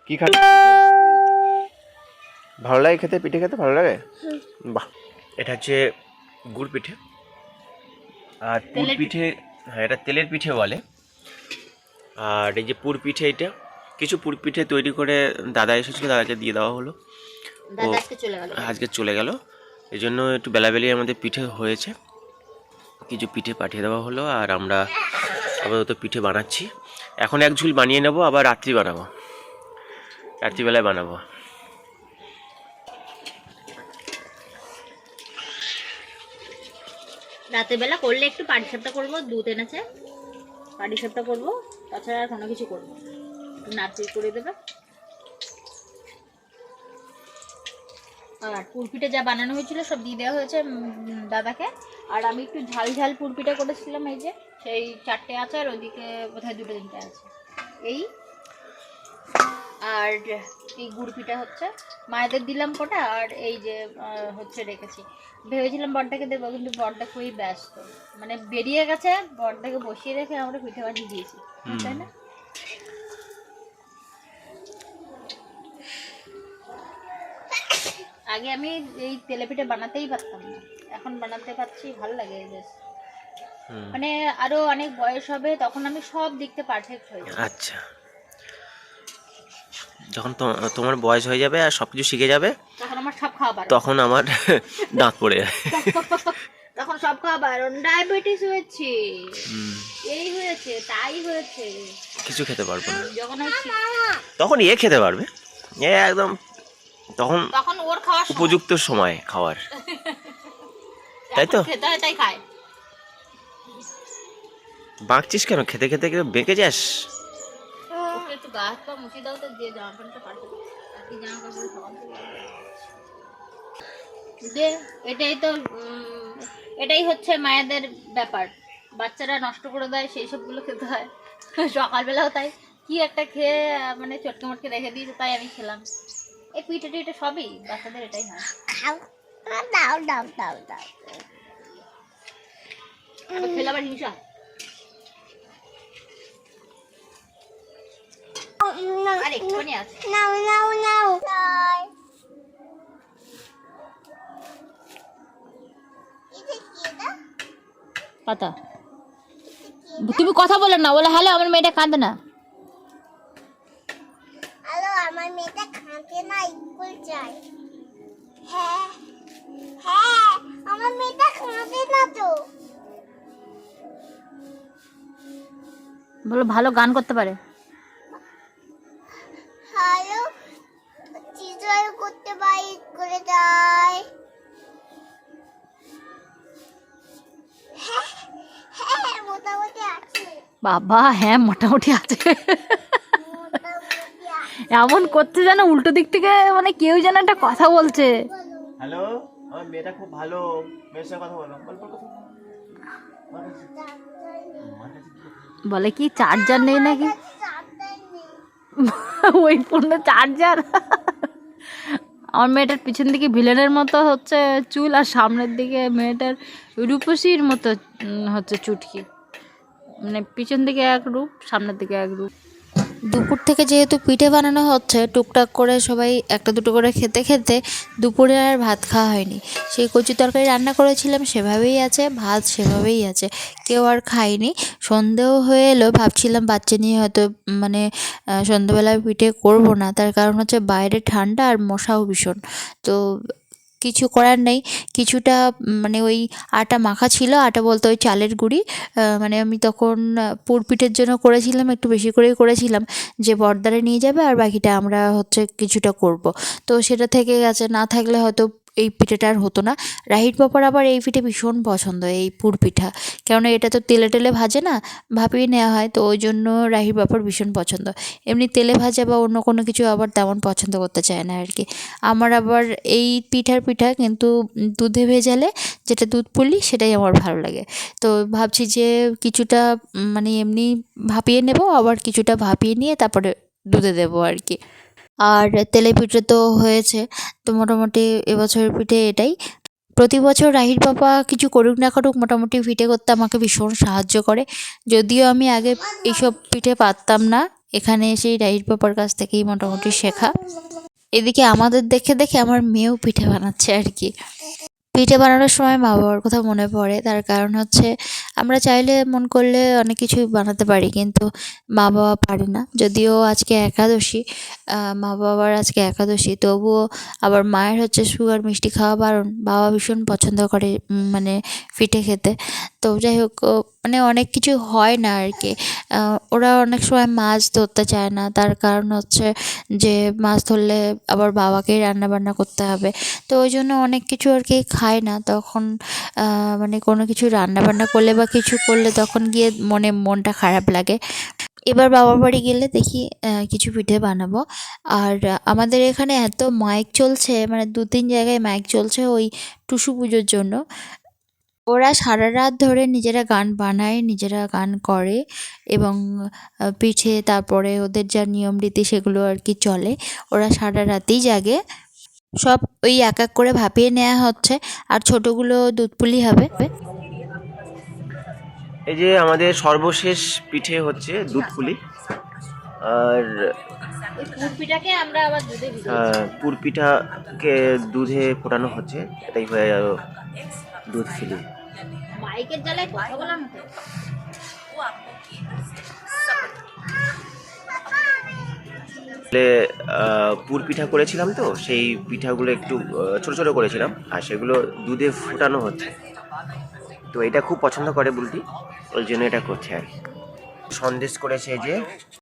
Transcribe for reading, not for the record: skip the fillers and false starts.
কি খাচ্ছ? ভালো লাগে খেতে? পিঠে খেতে ভালো লাগে? বাহ, এটা হচ্ছে গুড় পিঠে আর পুর পিঠে। হ্যাঁ, এটা তেলের পিঠে বলে। আর এই যে পুর পিঠে, এটা কিছু পুর পিঠে তৈরি করে দাদা এসেছিলো, দাদাকে দিয়ে দেওয়া হলো। ও আজকে চলে গেল, এই জন্য একটু বেলাবেলি আমাদের পিঠে হয়েছে। কিছু পিঠে পাঠিয়ে দেওয়া হলো আর আমরা আপাতত পিঠে বানাচ্ছি। এখন এক ঝুল বানিয়ে নেবো, আবার রাত্রিবেলায় বানাবো। রাতের বেলা করলে একটু পাটিসাপটা করবো, দুধ এনেছে, পাটিসাপটা করবো, তাছাড়া আর কোনো কিছু করবো। নাড়চড় করে দেবে। আর পুরপিঠে যা বানানো হয়েছিল সব দিয়ে দেওয়া হয়েছে দাদাকে। আর আমি একটু ঝাল ঝাল পুরপিঠে করেছিলাম, এই যে সেই 4টে আছে, আর ওইদিকে বোধহয় 2-3টে আছে এই। আর এই গুড় পিঠা হচ্ছে মায়েদের দিলাম কটা, আর এই যে হচ্ছে রেখেছি। ভেবেছিলাম বড়টাকে দেবো, কিন্তু বড়টা খুবই ব্যস্ত, মানে বেরিয়ে গেছে। বড়টাকে বসিয়ে রেখে আমরা পিঠে বানিয়ে দিয়েছি, তাই না? আগে আমি এই তেলে পিঠে বানাতেই পারতাম না, এখন বানাতে পারছি, ভালো লাগে বেশ। মানে আরো অনেক বয়স হবে তখন আমি সব দিকতে পারফেক্ট হয়ে যাবো। আচ্ছা, যখন তোমার বয়স হয়ে যাবে আর সবকিছু শিখে যাবে, তখন আমার সব খাওয়া বারণ, তখন আমার দাঁত পড়ে যাবে। তখন সব খাওয়া বারণ, ডায়াবেটিস হয়েছে, এই হয়েছে, তাই হয়েছে, কিছু খেতে পারবো না। যখন তখন খেতে পারবে, একদম তখন ওর খাওয়ার উপযুক্ত সময় খাওয়ার, তাই তো? খেতে হয় তাই খায়। বাঁকছিস কেন? খেতে খেতে বেঁকে যাস। একটু গা হাত পা মুছে দাও তো, যে জামা প্যান্টটা পাল্টে বাকি জামা কাপড় সকাল থেকে এটাই হচ্ছে মায়েদের ব্যাপার। বাচ্চারা নষ্ট করে দেয়, সেই সবগুলো খেতে হয়। সকালবেলাও তাই কি একটা খেয়ে মানে চটকে মটকে রেখে দিয়েছে, তাই আমি খেলাম। এই পিঠে টিঠে সবই বাচ্চাদের এটাই হয়। খেলে আবার হিংসা। আর একটুখানি আছে। কথা তুমি কথা বলো না, বলে হ্যালো আমার মেয়েটা কাঁদে না। হ্যালো আমার মেয়েটা কাঁদে না, স্কুল যায়। হ্যাঁ হ্যাঁ, আমার মেয়েটা কাঁদে না তো। বলো ভালো গান করতে পারে। হ্যালো চিজয় করতে পারি, করে যায়। হ্যাঁ হ্যাঁ, মোটামুটি আছে বাবা, হ্যাঁ মোটামুটি আছে। মোটামুটি আছে। এমন করতে যেন উল্টো দিক থেকে মানে কেউ যেন একটা কথা বলছে। হ্যালো, আমার মেয়েটা খুব ভালো, মেয়ের সাথে কথা বলো। বলে কি চার্জার নেই নাকি? চারটায় নেই। ওই পূর্ণ চার্জার। আমার মেয়েটার পিছন দিকে ভিলেনের মতো হচ্ছে চুল, আর সামনের দিকে মেয়েটার রূপসীর মতো হচ্ছে চুটকি। মানে পিছন দিকে এক রূপ, সামনের দিকে এক রূপ। দুপুর থেকে যেহেতু পিঠে বানানো হচ্ছে, টুকটাক করে সবাই একটা দুটো করে খেতে খেতে দুপুরে আর ভাত খাওয়া হয়নি। সেই কচু তরকারি রান্না করেছিলাম সেভাবেই আছে, ভাত সেভাবেই আছে, কেউ আর খায়নি। সন্ধেও হয়ে এলো, ভাবছিলাম বাচ্চা নিয়ে হয়তো মানে সন্ধ্যেবেলায় পিঠে করব না, তার কারণ হচ্ছে বাইরে ঠান্ডা আর মশাও ভীষণ। তো কিছু করার নেই, কিছুটা মানে ওই আটা মাখা ছিল, আটা বলতে ওই চালের গুঁড়ি, মানে আমি তখন পুর পিঠের জন্য করেছিলাম, একটু বেশি করেই করেছিলাম, যে বড়দারে নিয়ে যাবে আর বাকিটা আমরা হচ্ছে কিছুটা করব। তো সেটা থেকে গেছে, না থাকলে হয়তো এই পিঠেটা আর হতো না। রাহির পাপার আবার এই পিঠে ভীষণ পছন্দ, এই পুর পিঠা, কেননা এটা তো তেলে টেলে ভাজে না, ভাপিয়ে নেওয়া হয়, তো ওই জন্য রাহির পাপার ভীষণ পছন্দ। এমনি তেলে ভাজা বা অন্য কোনো কিছু আবার তেমন পছন্দ করতে চায় না আর কি। আমার আবার এই পিঠা কিন্তু দুধে ভেজালে যেটা দুধ পুলি সেটাই আমার ভালো লাগে। তো ভাবছি যে কিছুটা মানে এমনি ভাপিয়ে নেব, আবার কিছুটা ভাপিয়ে নিয়ে তারপরে দুধে দেবো আর কি। আর তেলে পিঠে তো হয়েছে, তো মোটামুটি এবছরের পিঠে এটাই। প্রতি বছর রাহির পাপা কিছু করুক না করুক মোটামুটি পিঠে করতে আমাকে ভীষণ সাহায্য করে, যদিও আমি আগে এইসব পিঠে পারতাম না, এখানে এসেই রাইড পাপার কাছ থেকেই মোটামুটি শেখা। এদিকে আমাদের দেখে দেখে আমার মেয়েও পিঠে বানাচ্ছে আর কি। পিঠে বানানোর সময় মা বাবার কথা মনে পড়ে, তার কারণ হচ্ছে আমরা চাইলে মন করলে অনেক কিছু বানাতে পারি, কিন্তু মা বাবা পারে না। যদিও আজকে একাদশী, মা বাবার আজকে একাদশী, তবুও আবার মায়ের হচ্ছে সুগার মিষ্টি খাওয়া বারণ। বাবা ভীষণ পছন্দ করে মানে পিঠে খেতে। তো যাই হোক, মানে অনেক কিছু হয় না আর কি। ওরা অনেক সময় মাছ ধরতে চায় না, তার কারণ হচ্ছে যে মাছ ধরলে আবার বাবাকেই রান্না বান্না করতে হবে। তো ওই জন্য অনেক কিছু আর কি খায় না তখন। মানে কোনো কিছু রান্না বান্না করলে বা কিছু করলে তখন গিয়ে মনটা খারাপ লাগে। এবার বাবার বাড়ি গেলে দেখি কিছু পিঠে বানাবো। আর আমাদের এখানে এত মাইক চলছে, মানে 2-3 জায়গায় মাইক চলছে ওই টুসু পুজোর জন্য। ওরা সারা রাত ধরে নিজেরা গান বানায়, নিজেরা গান করে এবং পিঠে, তারপরে ওদের যা নিয়ম রীতি সেগুলো আর কি চলে। ওরা সারা রাতেই জাগে। সব ওই এক এক করে ভাপিয়ে নেওয়া হচ্ছে, আর ছোটোগুলো দুধ পুলি হবে। এই যে আমাদের সর্বশেষ পিঠে হচ্ছে দুধ পুলি। আর পিঠাকে আমরা আবার দুধে পুর পিঠাকে দুধে ফোটানো হচ্ছে, এটাই হয়ে গেল দুধ পুলি। মাইকের জ্বালায় কথা বলার মতো। পুর পিঠা করেছিলাম, তো সেই পিঠাগুলো একটু ছোট ছোট করেছিলাম, আর সেগুলো দুধে ফোটানো হচ্ছে। তো এটা খুব পছন্দ করে বুলটি, ওই জন্য এটা করছে আর কি। সন্দেশ করেছে যে